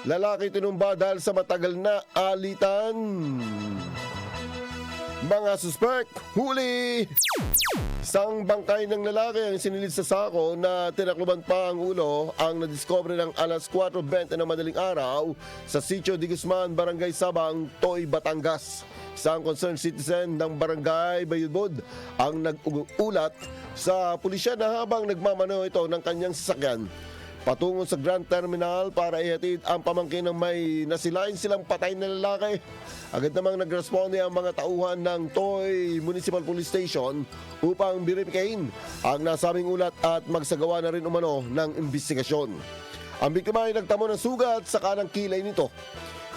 Lalaki tinumba dahil sa matagal na alitan. Mga suspect, huli! Isang bangkay ng lalaki ang sinilid sa sako na tinakluban pa ang ulo ang nadiscover ng alas 4:20 ng madaling araw sa Sitio de Guzman, Barangay Sabang, Toy, Batangas. Isang concerned citizen ng Barangay Bayudbod ang nag-ulat sa pulisya na habang nagmamaneho ito ng kanyang sasakyan patungo sa Grand Terminal para ihatid ang pamangkin ng may nasilain silang patay na lalaki. Agad namang nagresponde ang mga tauhan ng Toy Municipal Police Station upang biripikain ang nasabing ulat at magsagawa na rin umano ng investigasyon. Ang biktima ay nagtamo ng sugat sa kanang kilay nito.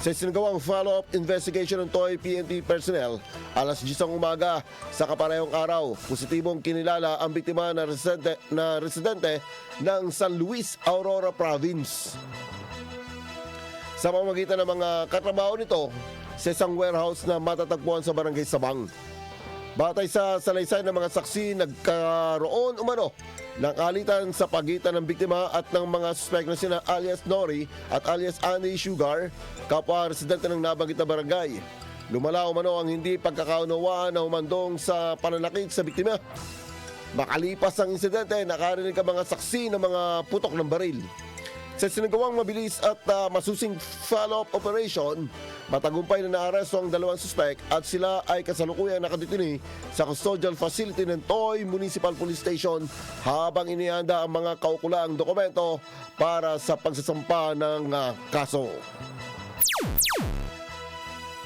Sa sinagawang follow-up investigation ng Toy PNP personnel, alas 10 ng umaga sa kaparehong araw, positibong kinilala ang biktima na residente ng San Luis, Aurora Province. Sa pamamagitan ng mga katrabaho nito sa isang warehouse na matatagpuan sa Barangay Sabang. Batay sa salaysay ng mga saksi, nagkaroon umano ng alitan sa pagitan ng biktima at ng mga suspect na sina alias Nori at alias Annie Sugar, kapwa residente ng nabanggit na barangay. Lumala umano ang hindi pagkakaunawaan na humandong sa pananakit sa biktima. Makalipas ang insidente, nakarinig ang mga saksi ng mga putok ng baril. Sa sinagawang mabilis at masusing follow-up operation, matagumpay na naaresto ang dalawang suspect at sila ay kasalukuyang nakadetini sa custodial facility ng Toy Municipal Police Station habang inihanda ang mga kaukulaang dokumento para sa pagsasampa ng kaso.